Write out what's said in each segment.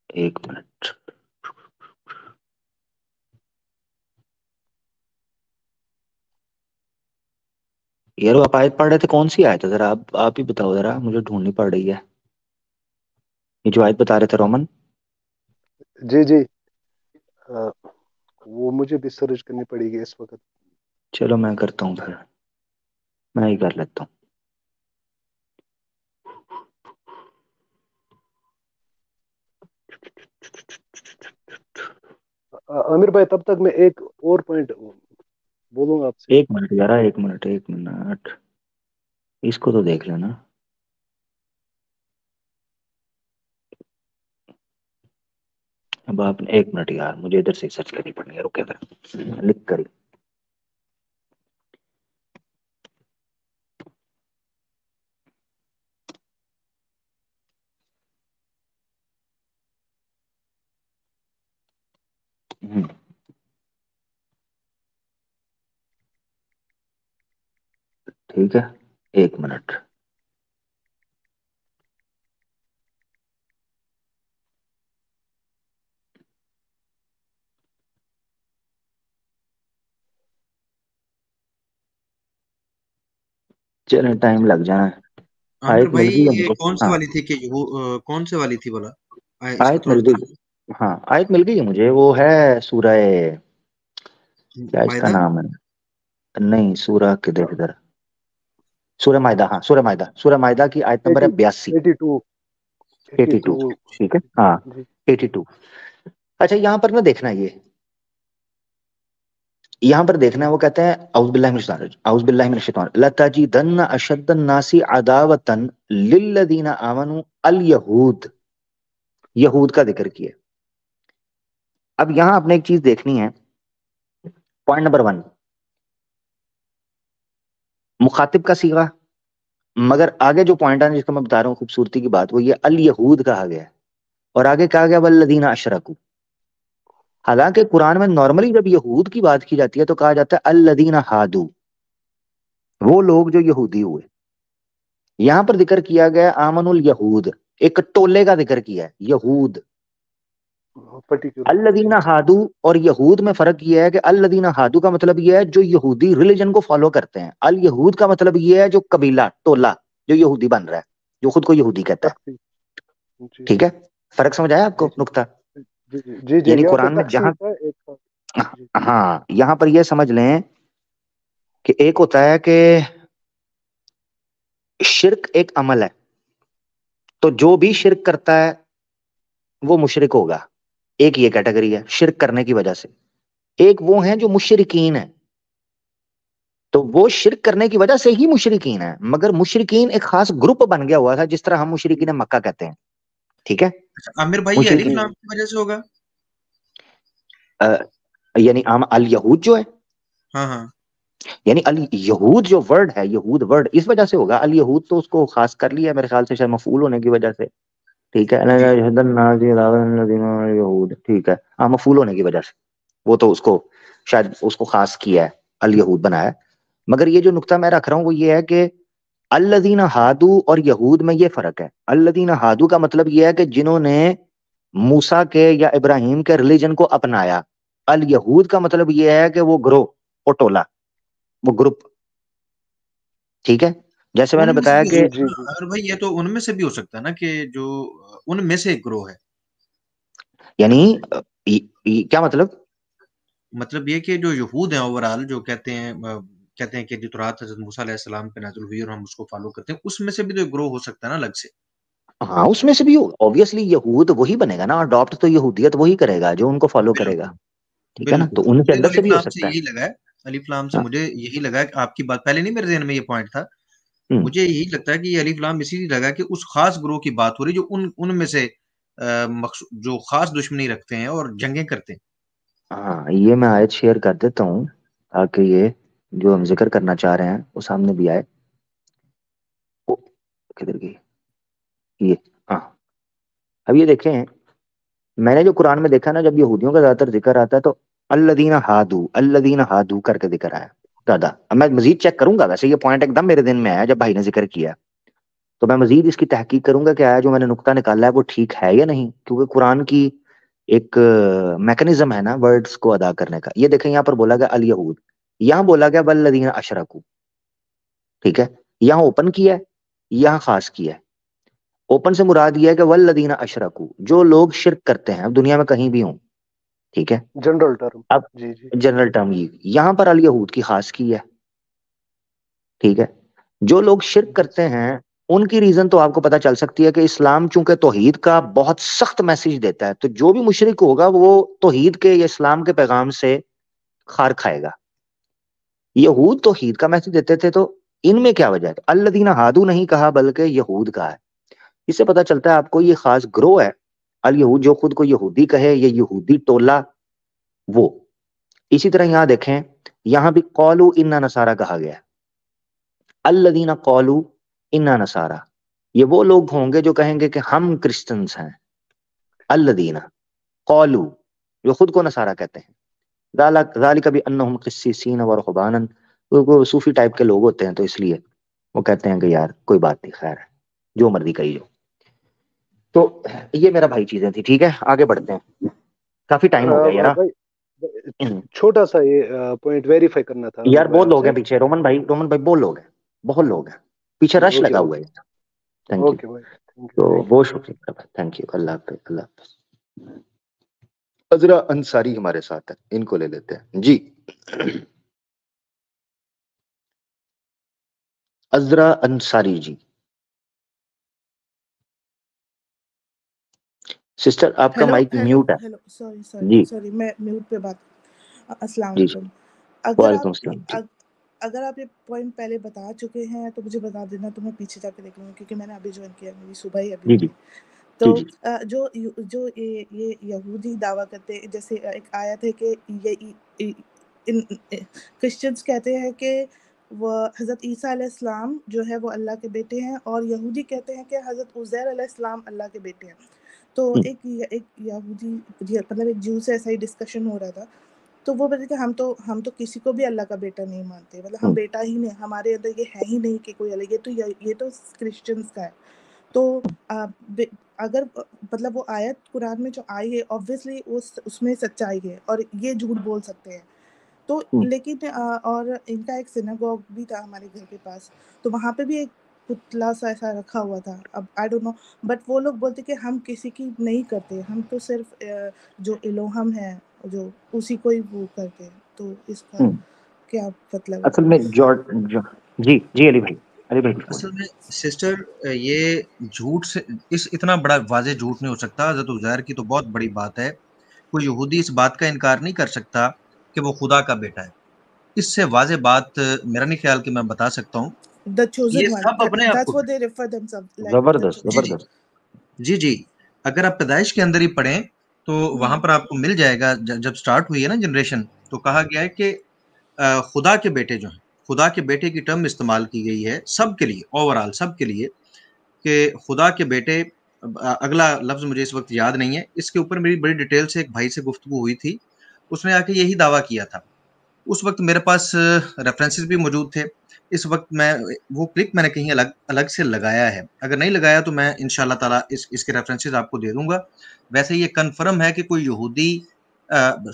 ایک منٹ یار، وہ آپ آیت پڑھ رہے تھے کون سی آیت ہے؟ ذرا آپ ہی بتاؤ، ذرا مجھے ڈھونڈنی پڑ رہی ہے یہ جو آیت بتا رہے تھے رومن. جی جی، آ، وہ مجھے بھی سرچ کرنی پڑے گی اس وقت. چلو میں کرتا ہوں، پھر میں ہی کر لیتا ہوں. عامر بھائی، تب تک میں ایک اور پوائنٹ بولوں گا آپ سے. ایک منٹ یار، ایک منٹ اس کو تو دیکھ لینا. اب آپ نے ایک منٹ یار، مجھے ادھر سے سرچ کرنی پڑنی ہے، رکے ادھر لکھ کر. ٹھیک ہے، ایک منٹ. چلیں ٹائم لگ جانا ہے. عامر آیت مل بھائی، گئی ہے یہ مجھے. کون سی ہاں والی تھی کہ کون سی والی تھی بولا؟ اس کو آیت تھوڑا مل گئی. ہاں آیت مل گئی ہے مجھے، وہ ہے سورہ، کیا اس کا مائدہ. نام ہے؟ نہیں، سورہ کدھر ادھر، سورہ مائدہ. ہاں سورہ مائدہ کی آیت نمبر ہے 82. 82. 82. 82. ٹھیک ہے، ہاں جی 82. اچھا یہاں پر نہ دیکھنا، یہاں پر دیکھنا ہے، وہ کہتے ہیں اعوذ باللہ من الشیطان الرجیم، اعوذ باللہ من الشیطان، لتجدن اشد الناس عداوۃ للذین آمنوا الیہود. یہود کا ذکر کیا. اب یہاں آپ نے ایک چیز دیکھنی ہے. پوائنٹ نمبر 1، مخاطب کا صیغہ، مگر آگے جو پوائنٹ ہے جس کو میں بتا رہا ہوں خوبصورتی کی بات، وہ یہ الیہود کہا گیا ہے، اور آگے کہا گیا والذین اشرکوا. حالانکہ قرآن میں نارملی جب یہود کی بات کی جاتی ہے تو کہا جاتا ہے الذین ہادو، وہ لوگ جو یہودی ہوئے. یہاں پر ذکر کیا گیا آمن الیہود، ایک ٹولے کا ذکر کیا ہے، یہود. پرٹیکولر. الذین جی ہادو اور یہود میں فرق یہ ہے کہ الذین ہادو کا مطلب یہ ہے جو یہودی ریلیجن کو فالو کرتے ہیں، الیہود کا مطلب یہ ہے جو قبیلہ، ٹولہ جو یہودی بن رہا ہے، جو خود کو یہودی کہتا ہے. تخصیص. جی ٹھیک ہے، فرق سمجھ آیا آپ جی کو جی نقطہ؟ جی جی جی جی، یعنی یہاں پہ قرآن میں جہاں، تخصیص ہے ایک ساتھ. جی ہاں یہاں پر یہ سمجھ لیں کہ ایک ہوتا ہے کہ شرک ایک عمل ہے، تو جو بھی شرک کرتا ہے وہ مشرک ہوگا. ایک یہ کیٹیگری ہے شرک کرنے کی وجہ سے. ایک وہ ہیں جو مشرکین ہیں، تو وہ شرک کرنے کی وجہ سے ہی مشرکین ہیں، مگر مشرکین ایک خاص گروپ بن گیا ہوا تھا، جس طرح ہم مشرکین مکہ کہتے ہیں. ٹھیک ہے، اچھا عامر بھائی، یہ الف مشرکین جی لام کی وجہ سے ہوگا؟ یعنی عام الیہود جو ہے، ہاں ہاں. یعنی یہود جو ورڈ ہے، یہود ورڈ اس وجہ سے ہوگا. الیہود تو اس کو خاص کر لیا میرے خیال سے، شاید مفعول ہونے کی وجہ سے. ٹھیک ہے، جی یہود، ٹھیک ہے، ہاں مفعول ہونے کی وجہ سے وہ تو اس کو شاید اس کو خاص کیا ہے، الیہود بنایا. مگر یہ جو نقطہ میں رکھ رہا ہوں وہ یہ ہے کہ الذین ہادو اور یہود میں یہ فرق ہے. الذین ہادو کا مطلب یہ ہے کہ جنہوں نے موسیٰ کے یا ابراہیم کے ریلیجن کو اپنایا. الیہود کا مطلب یہ ہے کہ وہ گروہ، وہ ٹولہ، وہ گروپ. ٹھیک ہے، جیسے میں نے ان میں سے بتایا بھی ہو کہ جی سکتا جی ہے جی نا عامر بھائی، یہ تو ان میں سے بھی ہو سکتا ہے نا کہ جو ان میں سے ایک گروہ ہے. یعنی کیا مطلب؟ مطلب یہ کہ جو یہود ہیں اوور آل، جو کہتے ہیں کہ جو تورات حضرت موسیٰ علیہ السلام پہ نازل ہوئی اور ہم اس کو فالو کرتے ہیں، اس میں سے بھی تو ایک گروہ ہو سکتا ہے نا الگ سے. ہاں اس میں سے بھی obviously یہود وہی بنے گا نا، اڈاپٹ تو یہودیت وہی کرے گا جو ان کو فالو کرے گا. بالکل ٹھیک ہے نا، بالکل. تو ان کے مجھے تو اندر سے الف بھی ہو لام سے سکتا ہے. یہی لگا ہے، الف لام سے ہاں، مجھے یہی لگا کہ آپ کی بات پہلے نہیں، میرے ذہن میں یہ پوائنٹ تھا. ہوں، مجھے یہی لگتا ہے کہ یہ الف لام اسی لیے لگا کہ اس خاص گروہ کی بات ہو رہی جو ان میں سے جو خاص دشمنی رکھتے ہیں اور جنگیں کرتے ہیں. ہاں یہ میں آیت شیئر کر دیتا ہوں تاکہ یہ جو ہم ذکر کرنا چاہ رہے ہیں وہ سامنے بھی آئے. او، کدھر گئی یہ؟ ہاں اب یہ دیکھیں، میں نے جو قرآن میں دیکھا نا، جب یہودیوں کا زیادہ تر ذکر آتا ہے تو الذین ہادو، الذین ہادو کر کے ذکر آیا زیادہ. اب میں مزید چیک کروں گا، ویسے یہ پوائنٹ ایک دم میرے دن میں آیا جب بھائی نے ذکر کیا. تو میں مزید اس کی تحقیق کروں گا کہ آیا جو میں نے نقطہ نکالا ہے وہ ٹھیک ہے یا نہیں، کیونکہ قرآن کی ایک میکنزم ہے نا ورڈز کو ادا کرنے کا. یہ دیکھیں یہاں پر بولا گیا الیہود، یہاں بولا گیا والذین اشرکوا، ٹھیک ہے، یہاں اوپن کیا ہے، یہاں خاص کیا ہے. اوپن سے مراد یہ ہے کہ والذین اشرکوا، جو لوگ شرک کرتے ہیں دنیا میں کہیں بھی ہوں، ٹھیک ہے. General term. اب جی جی جنرل ٹرم یہاں پر الیہود کی خاص کی ہے، ٹھیک ہے. جو لوگ شرک کرتے ہیں ان کی ریزن تو آپ کو پتا چل سکتی ہے کہ اسلام چونکہ توحید کا بہت سخت میسج دیتا ہے، تو جو بھی مشرک ہوگا وہ توحید کے یا اسلام کے پیغام سے خار کھائے گا. یہود توحید کا میسج دیتے تھے، تو ان میں کیا وجہ ہے؟ الذین ہادو نہیں کہا بلکہ یہود کہا ہے. اس سے پتا چلتا ہے آپ کو یہ خاص گروہ ہے الیہود، جو خود کو یہودی کہے یا یہودی ٹولہ وہ. اسی طرح یہاں دیکھیں، یہاں بھی قولوا انا نصارا کہا گیا ہے. الذین قولوا انا نصارا، یہ وہ لوگ ہوں گے جو کہیں گے کہ ہم کرسچنز ہیں. الذین قولوا، جو خود کو نصارا کہتے ہیں. ذالک بانہم قسیسین ورہبانا، وہ صوفی ٹائپ کے لوگ ہوتے ہیں تو اس لیے وہ کہتے ہیں کہ یار کوئی بات نہیں، خیر ہے، جو مرضی کہی جو. تو یہ میرا بھائی چیزیں تھی، ٹھیک ہے. آگے بڑھتے ہیں، کافی ٹائم ہو گیا بھائی یار. چھوٹا سا یہ پوائنٹ ویریفائی کرنا تھا یار بھائی بہت آپ لوگ سے. ہیں پیچھے، رومن بھائی بہت لوگ ہیں، بہت لوگ ہیں پیچھے، رش اوکے لگا ہوا اوکے ہے. Thank you. اوکے بھائی، تھینک تو یو. بہت شکریہ بھائی، تھینک یو. اللہ حافظ. اللہ حافظ. عذرا انصاری ہمارے ساتھ ہیں، ان کو لے لیتے ہیں جی. عذرا انصاری جی. سسٹر آپ کا ہیلو مائک ہیلو میوٹ ہے. ہیلو، سوری جی سوری میں میوٹ پہ بات. السلام جی. علیکم. اگر وعلیکم آپ السلام جی. اگر آپ یہ پوائنٹ پہلے بتا چکے ہیں تو مجھے بتا دینا، تو میں پیچھے جا کے دیکھ لوں گا، کیونکہ میں نے ابھی جوائن کیا، میری صبح ہی ابھی جی ہوئی. جی تو جی جی جو یہ یہودی دعویٰ کرتے، جیسے ایک آیت ہے کہ کرسچنس کہتے ہیں کہ وہ حضرت عیسیٰ علیہ السلام جو ہے وہ اللہ کے بیٹے ہیں، اور یہودی کہتے ہیں کہ حضرت عزیر علیہ السلام اللہ کے بیٹے ہیں. تو ایک یہودی مطلب ایک جیو سے ایسا ہی ڈسکشن ہو رہا تھا، تو وہ بولتے کہ ہم تو کسی کو بھی اللہ کا بیٹا نہیں مانتے، مطلب ہم بیٹا ہی نہیں، ہمارے اندر یہ ہے ہی نہیں کہ کوئی الگ. یہ تو کرسچنس کا ہے. تو اگر مطلب وہ آیت قرآن میں جو آئی ہے اوبویسلی اس میں سچائی ہے، اور یہ جھوٹ بول سکتے ہیں. تو لیکن اور ان کا ایک سیناگوگ بھی تھا ہمارے گھر کے پاس، تو وہاں پہ بھی ایک پتلا سا ایسا رکھا ہوا تھا. اب آئی ڈونٹ نو، بٹ وہ لوگ بولتے کہ ہم کسی کی نہیں کرتے، ہم تو صرف جو الوہم ہے جو اسی کو ہی وہ کرتے ہیں. تو اس کا کیا مطلب ہے؟ اصل میں جی جی علی بھائی، علی بھائی اصل میں سسٹر یہ جھوٹ سے اتنا بڑا واضح جھوٹ نہیں ہو سکتا. حضرت عزیر کی تو بہت بڑی بات ہے، کوئی یہودی اس بات کا انکار نہیں کر سکتا کہ وہ خدا کا بیٹا ہے. اس سے واضح بات میرا نہیں خیال کہ میں بتا سکتا ہوں. The chosen یہ one. سب اپنے آپ That's کو what they refer themselves like, the زبردست chosen. زبردست. جی اگر آپ پیدائش کے اندر ہی پڑھیں تو وہاں پر آپ کو مل جائے گا. جب سٹارٹ ہوئی ہے نا جنریشن، تو کہا گیا ہے کہ خدا کے بیٹے جو ہیں، خدا کے بیٹے کی ٹرم استعمال کی گئی ہے سب کے لیے، اوور آل سب کے لیے، کہ خدا کے بیٹے. اگلا لفظ مجھے اس وقت یاد نہیں ہے، اس کے اوپر میری بڑی ڈیٹیل سے ایک بھائی سے گفتگو ہوئی تھی، اس نے آ کے یہی دعویٰ کیا تھا. اس وقت میرے پاس ریفرنسز بھی موجود تھے. اس وقت میں وہ کلک میں نے کہیں الگ سے لگایا ہے، اگر نہیں لگایا تو میں انشاءاللہ تعالیٰ اس کے ریفرنسز آپ کو دے دوں گا. ویسے یہ کنفرم ہے کہ کوئی یہودی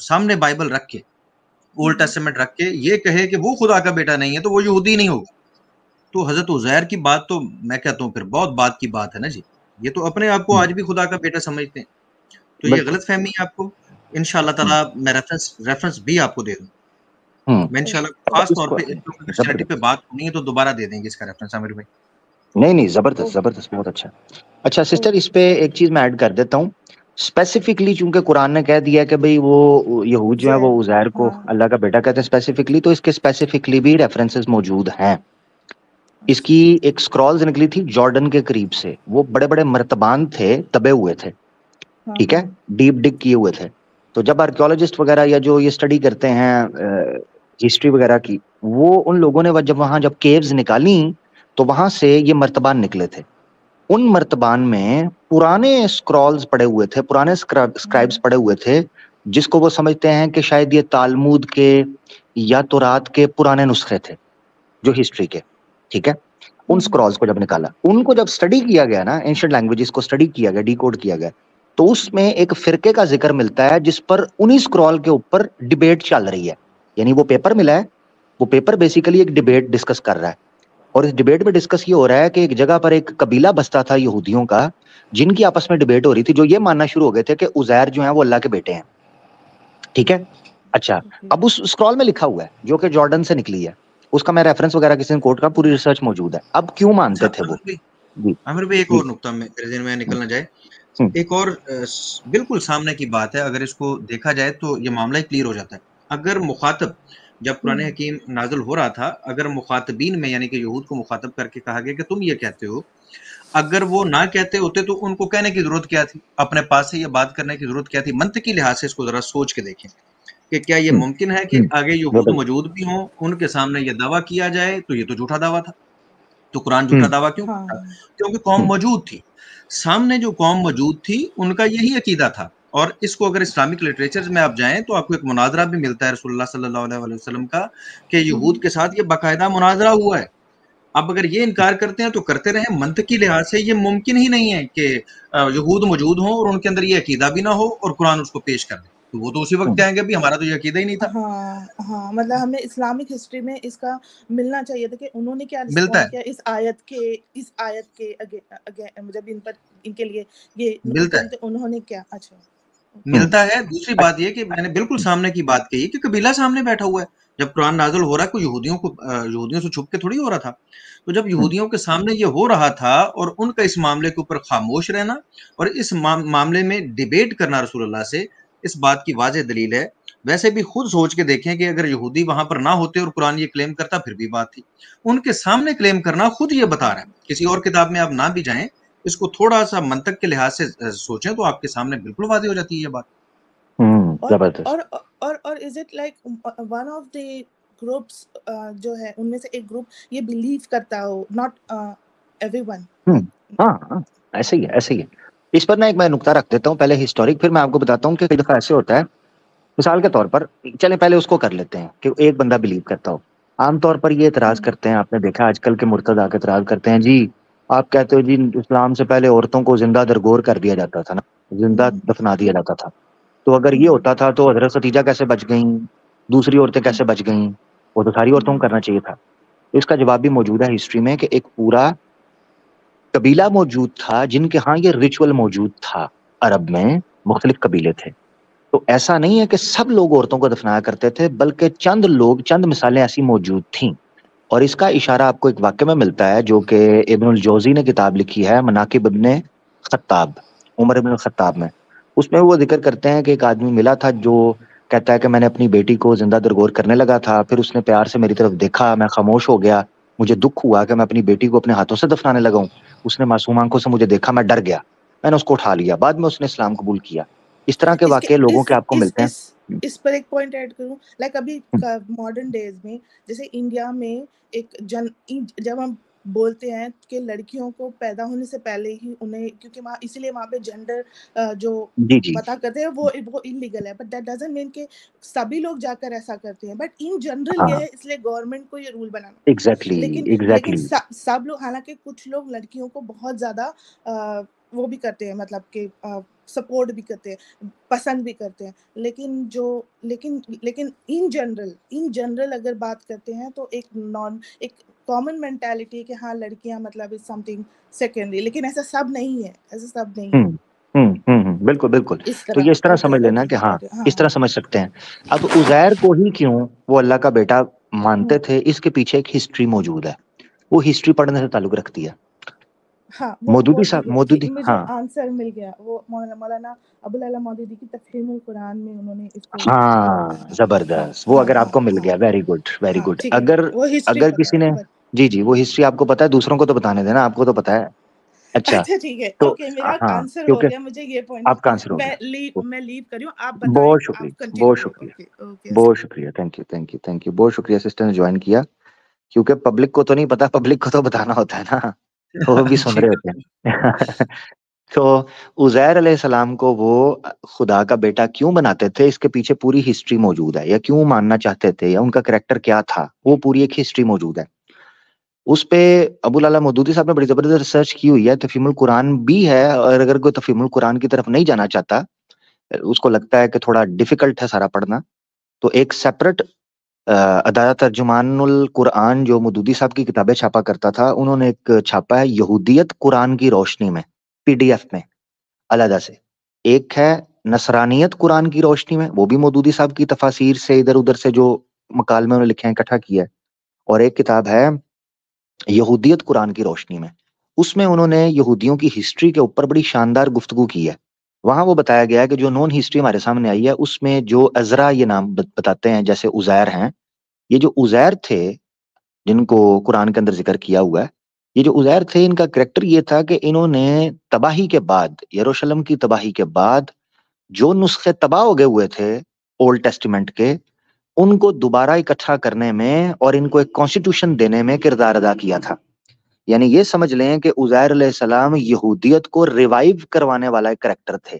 سامنے بائبل رکھ کے، اولڈ ٹیسٹمنٹ رکھ کے یہ کہے کہ وہ خدا کا بیٹا نہیں ہے تو وہ یہودی نہیں ہوگا. تو حضرت عزیر کی بات تو میں کہتا ہوں پھر بہت بات کی بات ہے نا جی. یہ تو اپنے آپ کو آج بھی خدا کا بیٹا سمجھتے ہیں. تو یہ غلط فہمی ہے آپ کو. انشاءاللہ تعالیٰ میں ریفرنس بھی آپ کو دے دوں. میں انشاءاللہ خاص طور پہ کرسچینٹی پہ بات ہونی ہے تو دوبارہ دے دیں گے اس کا ریفرنس عامر بھائی. نہیں زبردست زبردست، بہت اچھا. اچھا سسٹر، اس پہ ایک چیز میں ایڈ کر دیتا ہوں. اسپیسیفکلی چونکہ قرآن نے کہہ دیا کہ بھئی وہ یہود جو ہے وہ عزیر کو اللہ کا بیٹا کہتے ہیں اسپیسیفکلی، تو اس کے اسپیسیفکلی بھی ریفرنسز موجود ہیں. اس کی ایک سکرولز نکلی تھی جارڈن کے قریب سے، وہ بڑے بڑے مرتبان تھے، دبے ہوئے تھے، ٹھیک ہے، ڈیپ ڈگ کیے ہوئے تھے. تو جب آرکیولوجسٹ وغیرہ یا جو یہ اسٹڈی کرتے ہیں ہسٹری وغیرہ کی، وہ ان لوگوں نے جب وہاں جب کیوز نکالی تو وہاں سے یہ مرتبان نکلے تھے. ان مرتبان میں پرانے سکرولز پڑے ہوئے تھے، پرانے سکرائبز پڑے ہوئے تھے، جس کو وہ سمجھتے ہیں کہ شاید یہ تالمود کے یا تورات کے پرانے نسخے تھے جو ہسٹری کے، ٹھیک ہے. ان اسکرولز کو جب نکالا, ان کو جب اسٹڈی کیا گیا نا, اینشنٹ لینگویجز کو اسٹڈی کیا گیا, ڈی کوڈ کیا گیا, تو اس میں ایک فرقے کا ذکر ملتا ہے جس پر انہی اسکرول کے اوپر ڈبیٹ چل رہی ہے. یعنی وہ پیپر ملا ہے, وہ پیپر بیسیکلی ایک ڈبیٹ ڈسکس کر رہا ہے, اور اس ڈبیٹ میں ڈسکس یہ ہو رہا ہے کہ ایک جگہ پر ایک قبیلہ بستا تھا یہودیوں کا, جن کی آپس میں ڈبیٹ ہو رہی تھی, جو یہ ماننا شروع ہو گئے تھے کہ عزیر جو ہیں وہ اللہ کے بیٹے ہیں. ٹھیک ہے, اچھا اب اس اسکرول میں لکھا ہوا ہے جو کہ جارڈن سے نکلی ہے, اس کا میں ریفرنس وغیرہ کسی نے کوٹ کا, پوری ریسرچ موجود ہے. اب کیوں مانتے تھے وہ؟ عامر بھائی ایک اور نقطہ میرے ذہن میں نکل نہ جائے, ایک اور بالکل سامنے کی بات ہے, اگر اس کو دیکھا جائے تو یہ معاملہ کلیئر ہو جاتا ہے. اگر مخاطب, جب قرآن حکیم نازل ہو رہا تھا, اگر مخاطبین میں یعنی کہ یہود کو مخاطب کر کے کہا گیا کہ تم یہ کہتے ہو, اگر وہ نہ کہتے ہوتے تو ان کو کہنے کی ضرورت کیا تھی, اپنے پاس سے یہ بات کرنے کی ضرورت کیا تھی؟ منطقی لحاظ سے اس کو ذرا سوچ کے دیکھیں کہ کیا یہ ممکن ہے کہ آگے یہود موجود بھی ہوں, ان کے سامنے یہ دعویٰ کیا جائے, تو یہ تو جھوٹا دعویٰ تھا. تو قرآن جھوٹا دعویٰ کیوں کرتا؟ کیونکہ قوم موجود تھی سامنے, جو قوم موجود تھی ان کا یہی عقیدہ تھا. اور اس کو اگر اسلامک لٹریچر میں آپ جائیں تو آپ کو ایک مناظرہ بھی ملتا ہے رسول اللہ صلی اللہ علیہ وسلم کا, کہ یہود کے ساتھ یہ باقاعدہ مناظرہ ہوا ہے. اب اگر یہ انکار کرتے ہیں تو کرتے رہیں, منطقی لحاظ سے یہ ممکن ہی نہیں ہے کہ یہود موجود ہوں اور ان کے اندر یہ عقیدہ بھی نہ ہو اور قرآن اس کو پیش کر دے, تو وہ تو اسی وقت کہیں گے بھی ہمارا تو یہ عقیدہ ہی نہیں تھا. ہاں مطلب ہمیں اسلامک ہسٹری میں اس کا ملنا چاہیے تھا کہ انہوں نے کیا ملتا رسپونڈ کیا اس آیت کے جب ان پر ان کے لیے یہ ملتا ہے, انہوں نے کیا. اچھا ملتا ہے. دوسری بات یہ کہ میں نے بالکل سامنے کی بات کہی کہ قبیلہ سامنے بیٹھا ہوا ہے. جب قرآن نازل ہو رہا ہے, کوئی یہودیوں سے چھپ کے تھوڑی ہو رہا تھا. تو جب یہودیوں کے سامنے یہ ہو رہا تھا اور ان کا اس معاملے کے اوپر خاموش رہنا اور اس معاملے میں ڈیبیٹ کرنا رسول اللہ سے, اس بات کی واضح دلیل ہے. ویسے بھی خود سوچ کے دیکھیں کہ اگر یہودی وہاں پر نہ ہوتے اور قرآن یہ کلیم کرتا پھر بھی بات تھی. ان کے سامنے کلیم کرنا خود یہ بتا رہا ہے. کسی اور کتاب میں آپ نہ بھی جائیں, اس کو تھوڑا سا منطق کے لحاظ سے سوچیں تو آپ کے سامنے بالکل واضح ہو جاتی ہے یہ بات. اور is it like one of the groups جو ہے ان میں سے ایک گروپ یہ بلیو کرتا ہو, ناٹ ایوری ون. ہاں ایسے ہی ہے. اس پر میں نقطہ رکھ دیتا ہوں پہلے ہسٹورک, پھر میں آپ کو بتاتا ہوں کہ کئی دفعہ ایسے ہوتا ہے. مثال کے طور پر چلیں پہلے اس کو کر لیتے ہیں کہ ایک بندہ بلیو کرتا ہو. عام طور پر یہ اعتراض کرتے ہیں, آپ نے دیکھا آج کل کے مرتد آ کے اعتراض کرتے ہیں, جی آپ کہتے ہو جی اسلام سے پہلے عورتوں کو زندہ درگور کر دیا جاتا تھا نا, زندہ دفنا دیا جاتا تھا, تو اگر یہ ہوتا تھا تو حضرت ختیجہ کیسے بچ گئیں, دوسری عورتیں کیسے بچ گئیں, وہ تو ساری عورتوں کو کرنا چاہیے تھا. اس کا جواب بھی موجود ہے ہسٹری میں کہ ایک پورا قبیلہ موجود تھا جن کے ہاں یہ ریچول موجود تھا. عرب میں مختلف قبیلے تھے, تو ایسا نہیں ہے کہ سب لوگ عورتوں کو دفنایا کرتے تھے, بلکہ چند مثالیں ایسی موجود تھیں. اور اس کا اشارہ آپ کو ایک واقعے میں ملتا ہے جو کہ ابن الجوزی نے کتاب لکھی ہے, مناقب ابن خطاب, عمر ابن الخطاب میں. اس میں وہ ذکر کرتے ہیں کہ ایک آدمی ملا تھا جو کہتا ہے کہ میں نے اپنی بیٹی کو زندہ درگور کرنے لگا تھا, پھر اس نے پیار سے میری طرف دیکھا, میں خاموش ہو گیا, مجھے دکھ ہوا کہ میں اپنی بیٹی کو اپنے ہاتھوں سے دفنانے لگا ہوں. اس نے معصوم آنکھوں سے مجھے دیکھا, میں ڈر گیا, میں نے اس کو اٹھا لیا, بعد میں اس نے اسلام قبول کیا. اس طرح کے واقعے لوگوں کے آپ کو ملتے ہیں. اس پر ایک پوائنٹ ایڈ کروں, لائک ابھی ماڈرن ڈیز میں جیسے انڈیا میں ایک جب ہم بولتے ہیں کہ لڑکیوں کو پیدا ہونے سے پہلے ہی انہیں, کیونکہ وہاں اسی لیے وہاں پہ جینڈر جو پتا کرتے ہیں وہ انلیگل ہے, بٹ دیٹ ڈزنٹ مین کہ سبھی لوگ جا کر ایسا کرتے ہیں, بٹ ان جنرل یہ ہے, اس لیے گورنمنٹ کو یہ رول بنانا. لیکن سب لوگ, حالانکہ کچھ لوگ لڑکیوں کو بہت زیادہ وہ بھی کرتے ہیں, مطلب کہ سپورٹ بھی کرتے ہیں, پسند بھی کرتے ہیں, لیکن ان جنرل اگر بات کرتے ہیں تو ایک کامن مینٹالٹی ہے کہ ہاں لڑکیاں مطلب از سم تھنگ سیکنڈری, لیکن ایسا سب نہیں ہے. بالکل. تو یہ اس طرح سمجھ لینا کہ ہاں اس طرح سمجھ سکتے ہیں. اب عزیر کو ہی کیوں وہ اللہ کا بیٹا مانتے تھے, اس کے پیچھے ایک ہسٹری موجود ہے, وہ ہسٹری پڑھنے سے تعلق رکھتی ہے. مودودی مجھے آنسر مل گیا, وہ مولانا ابوالعلا مودودی کی تفہیم القرآن میں انہوں نے اس کو. ہاں زبردست, وہ اگر آپ کو مل گیا, ویری گڈ. اگر کسی نے جی وہ ہسٹری آپ کو پتا ہے, دوسروں کو تو بتانے دینا, آپ کو تو پتا ہے. اچھا ٹھیک ہے, اوکے, میرا آنسر ہو گیا, مجھے یہ پوائنٹ آپ کا آنسر ہو گیا, میں لیو کر رہی ہوں, آپ بتائیں. بہت شکریہ, تھینک یو. بہت شکریہ سسٹر نے جوائن کیا, کیونکہ پبلک کو تو نہیں پتا, پبلک کو تو بتانا ہوتا ہے نا, وہ بھی سن رہے ہوتے ہیں. تو عزیر علیہ السلام کو وہ خدا کا بیٹا کیوں بناتے تھے, اس کے پیچھے پوری ہسٹری موجود ہے, یا کیوں ماننا چاہتے تھے, یا ان کا کریکٹر کیا تھا, وہ پوری ایک ہسٹری موجود ہے. اس پہ ابو لالا مودودی صاحب نے بڑی زبردست ریسرچ کی ہوئی ہے. تفہیم القرآن بھی ہے, اور اگر کوئی تفہیم القرآن کی طرف نہیں جانا چاہتا, اس کو لگتا ہے کہ تھوڑا ڈیفیکلٹ ہے سارا پڑھنا, تو ایک سیپریٹ ادارہ ترجمان القرآن جو مودودی صاحب کی کتابیں چھاپا کرتا تھا, انہوں نے ایک چھاپا ہے یہودیت قرآن کی روشنی میں, PDF میں علیحدہ سے. ایک ہے نصرانیت قرآن کی روشنی میں, وہ بھی مودودی صاحب کی تفاسیر سے ادھر ادھر سے جو مکال میں انہوں نے لکھے ہیں اکٹھا کیا ہے. اور ایک کتاب ہے یہودیت قرآن کی روشنی میں, اس میں انہوں نے یہودیوں کی ہسٹری کے اوپر بڑی شاندار گفتگو کی ہے. وہاں وہ بتایا گیا ہے کہ جو نون ہسٹری ہمارے سامنے آئی ہے اس میں جو عزرا یہ نام بتاتے ہیں, جیسے عزیر ہیں, یہ جو عزیر تھے جن کو قرآن کے اندر ذکر کیا ہوا ہے, یہ جو عزیر تھے ان کا کریکٹر یہ تھا کہ انہوں نے تباہی کے بعد, یروشلم کی تباہی کے بعد جو نسخے تباہ ہو گئے ہوئے تھے اولڈ ٹیسٹیمنٹ کے, ان کو دوبارہ اکٹھا کرنے میں اور ان کو ایک کانسٹیٹیوشن دینے میں کردار ادا کیا تھا. یعنی یہ سمجھ لیں کہ عزیر علیہ السلام یہودیت کو ریوائیو کروانے والا ایک کریکٹر تھے.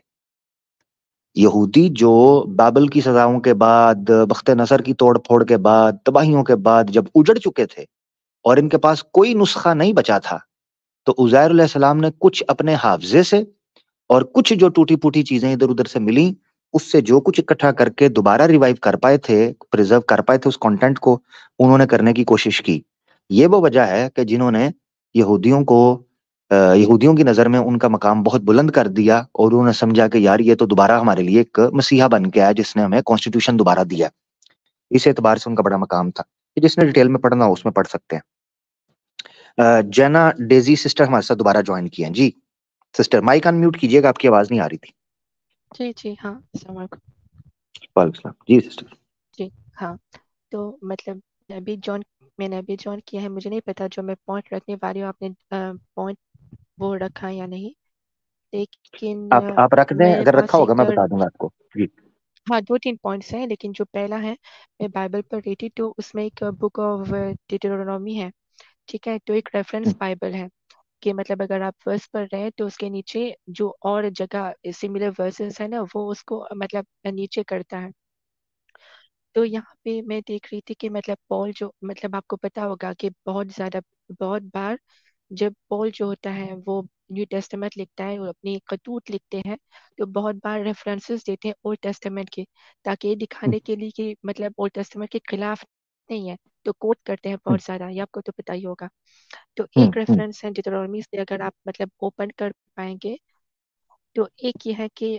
یہودی جو بابل کی سزاؤں کے بعد, بخت نصر کی توڑ پھوڑ کے بعد, تباہیوں کے بعد جب اجڑ چکے تھے اور ان کے پاس کوئی نسخہ نہیں بچا تھا, تو عزیر علیہ السلام نے کچھ اپنے حافظے سے اور کچھ جو ٹوٹی پوٹی چیزیں ادھر ادھر سے ملیں, اس سے جو کچھ اکٹھا کر کے دوبارہ ریوائیو کر پائے تھے, پریزرو کر پائے تھے اس کانٹینٹ کو, انہوں نے کرنے کی کوشش کی. یہ وہ وجہ ہے کہ جنہوں نے یہودیوں کو, یہودیوں کی نظر میں ان کا مقام بہت بلند کر دیا, اور انہوں نے سمجھا کہ یار یہ تو دوبارہ ہمارے لیے ایک مسیحا بن گیا ہے جس نے ہمیں کانسٹیٹیوشن دوبارہ دیا. اس اعتبار سے ان کا بڑا مقام تھا. جس نے ڈیٹیل میں پڑھنا ہو اس میں پڑھ سکتے ہیں. جینا ڈیزی سسٹر ہمارے ساتھ دوبارہ جوائن کی ہیں. جی سسٹر مائک ان میوٹ کیجیے گا, آپ کی آواز نہیں آ رہی تھی. جی جی ہاں السلام علیکم. وعلیکم السلام. جی سسٹر. جی ہاں, تو مطلب میں نے ابھی جوائن کیا ہے, مجھے نہیں پتا جو میں پوائنٹ رکھنے والی ہوں آپ نے پوائنٹ وہ رکھا یا نہیں, لیکن آپ رکھ دیں, میرے اگر رکھا پاس ہوگا میں ایک بتا دوں گا آپ کو. جی ہاں 2-3 پوائنٹس ہیں, لیکن جو پہلا ہے میں بائبل پر رہی تھی تو اس میں ایک بک آف ڈیٹرونومی ہے, ٹھیک ہے, تو ایک ریفرنس بائبل ہے کہ مطلب اگر آپ ورس پڑھ رہے ہیں تو اس کے نیچے جو اور جگہ سملر ورسز ہے نا وہ اس کو مطلب نیچے کرتا ہے. تو یہاں پہ میں دیکھ رہی تھی کہ مطلب پال جو مطلب آپ کو پتا ہوگا کہ بہت بار جب پال جو ہوتا ہے وہ نیو ٹیسٹمنٹ لکھتا ہے, وہ اپنی خطوط لکھتے ہیں تو بہت بار ریفرنسز دیتے ہیں اولڈ ٹیسٹمنٹ کے, تاکہ یہ دکھانے کے لیے کہ مطلب اولڈ ٹیسٹمنٹ کے خلاف نہیں ہے, تو کوٹ کرتے ہیں بہت زیادہ, یہ آپ کو تو پتا ہی ہوگا. تو ایک ریفرنس ہے ڈیٹرونومی سے, اگر آپ مطلب اوپن کر پائیں گے تو ایک یہ ہے کہ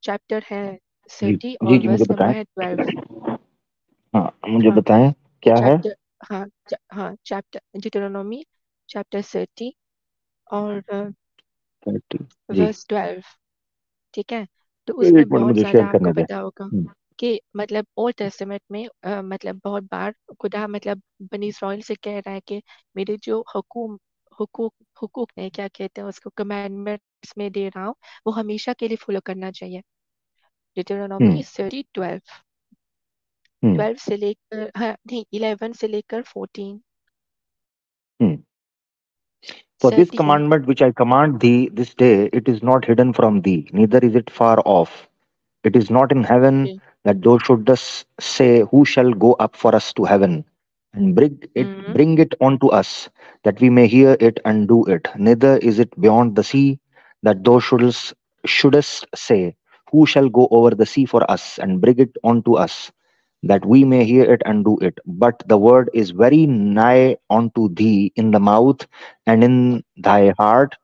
چیپٹر ہے جی 30 جی اور جی مجھے ورس نمبر بتائیں. ہے 12. ہاں مجھے ہاں بتائیں کیا ہے. چیپٹر ہاں چیپٹر ڈیٹرونومی چیپٹر 30 اور جی ورس 12, ٹھیک ہے. تو اس میں ایک منٹ بہت مجھے زیادہ شیئر آپ کو کرنے دیں. پتا ہوگا کہ مطلب اولڈ ٹیسٹمنٹ میں مطلب بہت بار خدا مطلب بنی اسرائیل سے کہہ رہا ہے کہ میرے جو حقوق نے کیا کہتے ہیں اس کو کمانڈمنٹس میں دے رہا ہوں, وہ ہمیشہ کے لیے فالو کرنا چاہیے. ڈیٹرونومی 12 سے لے کر نہیں 11 سے لے کر 14. For this 30 commandment which I command thee this day, it is not hidden from thee, neither is it far off. It is not in heaven, G. that thou shouldest say, who shall go up for us to heaven, and bring it unto us, that we may hear it and do it. Neither is it beyond the sea, that thou shouldest say, who shall go over the sea for us, and bring it unto us, that we may hear it and do it. But the word is very nigh unto thee, in the mouth and in thy heart,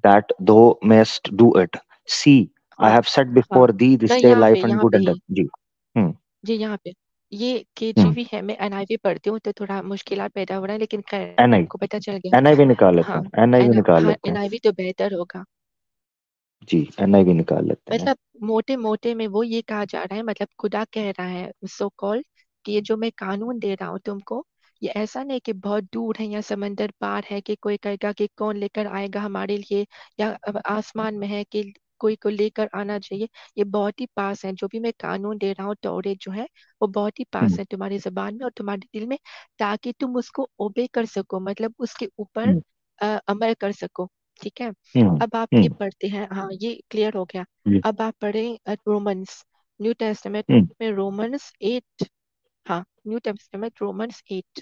that thou mayest do it. See, I ہاں have set ہاں before thee this نہیں day life and یہاں good پہ and he death. جی ہوں جی یہاں پہ یہ کے جی ہوں وی ہے, میں این آئی وی پڑھتی ہوں تو تھوڑا مشکلات پیدا ہو رہا ہے, لیکن خیر این آئی آپ کو پتہ چل گیا. این آئی بھی نکال لیتے ہاں ہیں. این آئی بھی نکال ہاں لیتے این ہیں. آئی وی تو بہتر ہوگا. جی این آئی بھی نکال لیتے ہیں. مطلب موٹے میں وہ یہ کہا جا رہا ہے, مطلب خدا کہہ رہا ہے سو کال کہ یہ جو میں قانون دے رہا ہوں تم کو, یہ ایسا نہیں کہ بہت دور ہے یا سمندر پار ہے کہ کوئی کہے گا کہ کون لے کر آئے گا ہمارے لیے, یا آسمان میں ہے کہ کوئی کو لے کر آنا چاہیے. یہ بہت ہی پاس ہے, جو بھی میں قانون دے رہا ہوں توریت جو ہے وہ بہت ہی پاس ہے تمہاری زبان میں اور تمہارے دل میں, تاکہ تم اس کو اوبے کر سکو, مطلب اس کے اوپر عمل کر سکو. ٹھیک ہے, اب آپ یہ پڑھتے ہیں, ہاں یہ کلیئر ہو گیا. اب آپ پڑھیں رومنس, نیو ٹیسٹمنٹ میں رومنس 8, ہاں new testament Romans 8.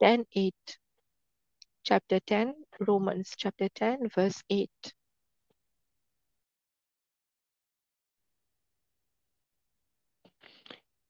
10:8 chapter 10 Romans chapter 10 verse 8.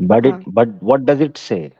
But what does it say?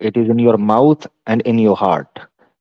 it is in your mouth and in your heart.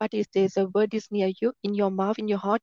what is this, the word is near you in your mouth in your heart,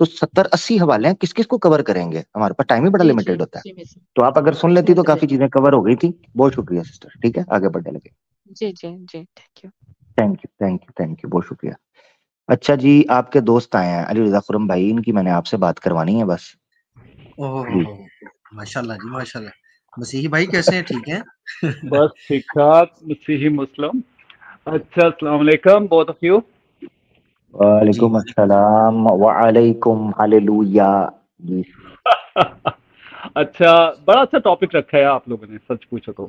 تو 70-80 حوالے ہیں, کس کس کو کور کریں گے, ہمارے پاس time ہی بڑا جی جی لمیٹڈ ہوتا ہے. جی مس تو آپ اگر سن لیتی تو مس کافی چیزیں کور ہو گئی تھی. بہت شکریہ سسٹر, ٹھیک ہے آگے بڑھنے لگے. جی جی جی thank you. Thank you thank you thank you, بہت شکریہ. اچھا جی, آپ کے دوست آئے ہیں علی رضا خرم بھائی, ان کی میں نے آپ سے بات کروانی ہے بس. جی ماشاء اللہ جی ماشاء اللہ. مسیحی بھائی کیسے ہیں, ٹھیک ہیں؟ بس ٹھیک ٹھاک, مسیحی مسلم. اچھا السلام علیکم بہت آف یو. جی وعلیکم السلام وعلیکم ہاللویا. جی اچھا, بڑا اچھا ٹاپک رکھا ہے آپ لوگوں نے, سچ پوچھو تو.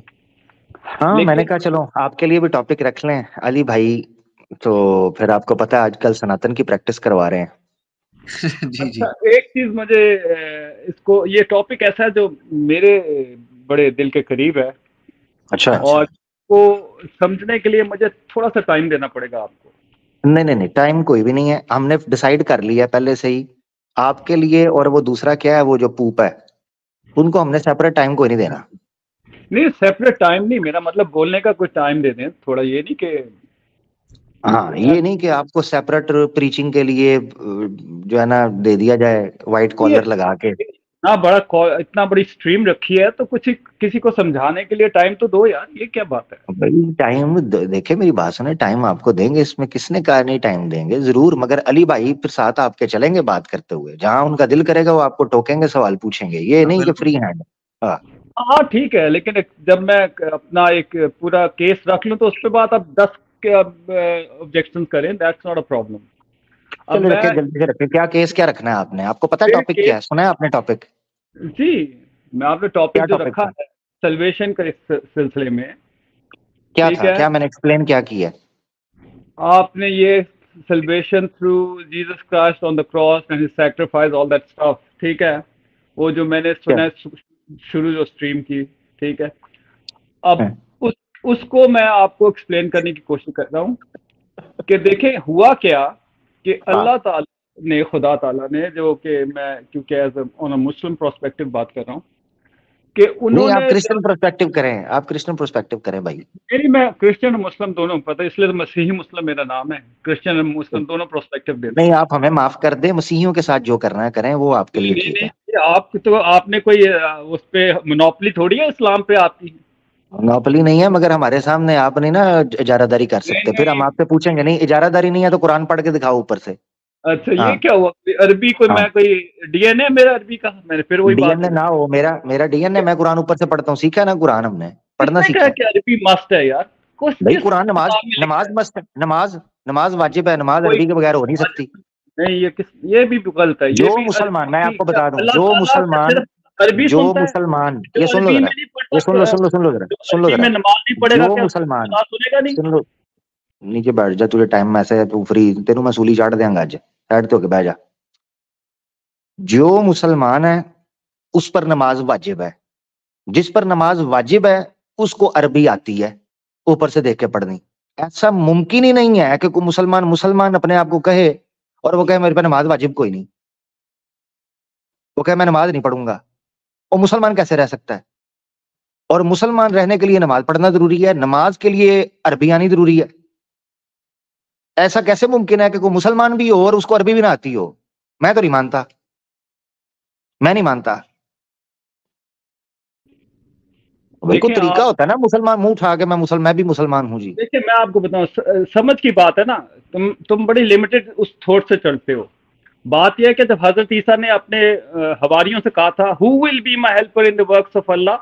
ہاں, میں نے لیکن کہا چلو آپ کے لیے بھی ٹاپک رکھ لیں علی بھائی, تو پھر آپ کو پتا ہے آج کل سناتن کی پریکٹس کروا رہے ہیں. جی جی اچھا ایک چیز مجھے اس کو, یہ ٹاپک ایسا ہے جو میرے بڑے دل کے قریب ہے, اچھا, اور کو سمجھنے کے لیے مجھے تھوڑا سا ٹائم دینا پڑے گا آپ کو. نہیں نہیں نہیں, ٹائم کوئی بھی نہیں ہے, ہم نے ڈیسائیڈ کر لیا پہلے سے ہی آپ کے لیے. اور وہ دوسرا کیا ہے, وہ جو پوپ ہے, ان کو ہم نے سیپریٹ ٹائم کوئی نہیں دینا. نہیں سیپریٹ ٹائم نہیں, میرا مطلب بولنے کا کوئی ٹائم دے دیں تھوڑا, یہ نہیں کہ ہاں, یہ نہیں کہ آپ کو سیپریٹ پریچنگ کے لیے جو ہے نا دے دیا جائے وائٹ کالر لگا کے. اتنا بڑی اسٹریم رکھی ہے تو کچھ کسی کو سمجھانے کے لیے ٹائم تو دو یار, یہ کیا بات ہے. بھائی ٹائم دیکھیں, میری بات سنیں, ٹائم آپ کو دیں گے, اس میں کس نے کہا نہیں ٹائم دیں گے, ضرور. مگر علی بھائی پھر ساتھ آپ کے چلیں گے بات کرتے ہوئے, جہاں ان کا دل کرے گا وہ آپ کو ٹوکیں گے, سوال پوچھیں گے, یہ نہیں کہ فری ہینڈ. ہاں ٹھیک ہے, لیکن جب میں اپنا ایک پورا کیس رکھ لوں تو اس پہ بات اب 10 آبجیکشن کریں, دیٹس ناٹ اے پرابلم. اب چلو میں رکھے, جلدی سے رکھے, کیا کیس کیا رکھنا ہے آپ نے, آپ کو پتا ٹاپک کیا ہے, سنا ہے آپ نے ٹاپک؟ جی میں آپ نے کیا ٹاپک جو ٹاپک رکھا تھا, ہے سلویشن کے سلسلے میں, کیا ٹھیک تھا, ہے, کیا میں نے ایکسپلین کیا کی ہے؟ آپ نے یہ salvation through Jesus Christ on the cross and his sacrifice all that stuff, ٹھیک ہے, وہ جو میں نے سنا ہے شروع جو اسٹریم کی, ٹھیک ہے. اب اس کو میں آپ کو ایکسپلین کرنے کی کوشش کر رہا ہوں کہ دیکھیں ہوا کیا کہ اللہ تعالی نے, خدا تعالیٰ نے, جو کہ میں کیونکہ ایز اے مسلم پرسپیکٹو بات کر رہا ہوں, کہ انہوں نہیں, آپ نے کرسچن پرسپیکٹو کریں, آپ کرسچن پرسپیکٹو کریں بھائی. میری میں کرسچن اور مسلم دونوں پتہ, اس لیے تو مسیحی مسلم میرا نام ہے, کرسچن اور مسلم دونوں پرسپیکٹو دیتا ہوں. نہیں, آپ ہمیں معاف کر دیں, مسیحیوں کے ساتھ جو کرنا ہے کریں, وہ آپ کے لیے نہیں ٹھیک ہے. نہیں, آپ نے کوئی اس پہ منوپلی تھوڑی ہے اسلام پہ آپ کی. نوپلی نہیں ہے, مگر ہمارے سامنے آپ نہیں نا اجارہ داری کر نہیں سکتے, پھر ہم نہیں, آپ سے پوچھیں گے نہیں اجارہ داری نہیں ہے تو قرآن پڑھ کے دکھاؤ اوپر سے. اچھا ہاں یہ کیا ہوا, عربی کوئی ہاں, میں کوئی ڈی این اے میرا عربی کا, میں نے پھر وہی ڈی بات این اے ہو نہ ہو, میرا ڈی این اے, میں قرآن اوپر سے پڑھتا ہوں, سیکھا ہے نا قرآن, ہم نے کس پڑھنا نے کہا سیکھا ہے کہ عربی مست ہے یار, بھائی. کس قرآن نماز کتاب میں لکھا نماز مست ہے, نماز واجب ہے, نماز ہے عربی کے بغیر ہو نہیں سکتی. نہیں یہ بھی غلط ہے, یہ جو بھی مسلمان, میں آپ کو کیا بتا دوں, اللہ جو تعالیٰ کا مسلمان, صرف عربی جو سنتا ہے, مسلمان, جو یہ سن لو عربی ذرا, میں نہیں یہ پڑھتا, سن لو ذرا, جو سن لو عربی ذرا, میں نماز نہیں پڑھے گا جو کیا مسلمان, نماز سنے گا نہیں. سن لو, نیچے بیٹھ جا, تجھے ٹائم میں سے تو فری, تینوں میں سولی چاٹ دیں گا اج, سائڈ تو کے بیٹھ جا. جو مسلمان ہے اس پر نماز واجب ہے, جس پر نماز واجب ہے اس کو عربی آتی ہے اوپر سے دیکھ کے پڑھنی. ایسا ممکن ہی نہیں ہے کہ کوئی مسلمان اپنے آپ کو کہے اور وہ کہے میرے پہ نماز واجب کوئی نہیں, وہ کہے میں نماز نہیں پڑھوں گا. وہ مسلمان کیسے رہ سکتا ہے؟ اور مسلمان رہنے کے لیے نماز پڑھنا ضروری ہے, نماز کے لیے عربی آنی ضروری ہے. ایسا کیسے ممکن ہے کہ کوئی مسلمان بھی ہو اور اس کو عربی بھی نہ آتی ہو؟ میں تو نہیں مانتا, میں نہیں مانتا. بھائی کوئی دیکھیں طریقہ آپ, ہوتا ہے نا, مسلمان منہ اٹھا کے میں بھی مسلمان ہوں جی. دیکھیں میں آپ کو بتاؤں, سمجھ کی بات ہے نا, تم بڑی لمیٹڈ اس تھوٹ سے چلتے ہو. بات یہ ہے کہ جب حضرت عیسیٰ نے اپنے حواریوں سے کہا تھا who will be my helper in the works of Allah,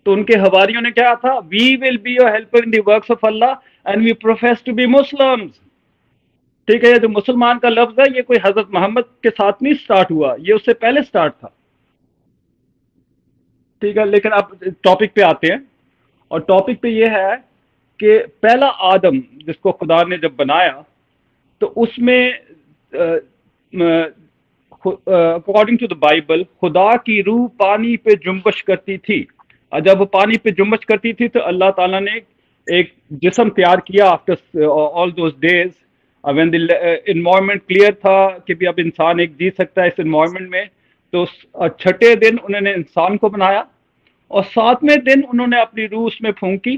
تو ان کے حواریوں نے کیا تھا, we will be your helper in the works of Allah and we profess to be Muslims. ٹھیک ہے, یہ جو مسلمان کا لفظ ہے یہ کوئی حضرت محمد کے ساتھ نہیں سٹارٹ ہوا, یہ اس سے پہلے سٹارٹ تھا. ٹھیک ہے, لیکن اب ٹاپک پہ آتے ہیں, اور ٹاپک پہ یہ ہے کہ پہلا آدم جس کو خدا نے جب بنایا تو اس میں اکارڈنگ ٹو دا بائبل خدا کی روح پانی پہ جنبش کرتی تھی, اور جب وہ پانی پہ جنبش کرتی تھی تو اللہ تعالیٰ نے ایک جسم تیار کیا after all those days, when the environment clear تھا کہ بھی اب انسان ایک جی سکتا ہے اس انوائرمنٹ میں, تو چھٹے دن انہوں نے انسان کو بنایا, اور 7ویں دن انہوں نے اپنی روح اس میں پھونکی,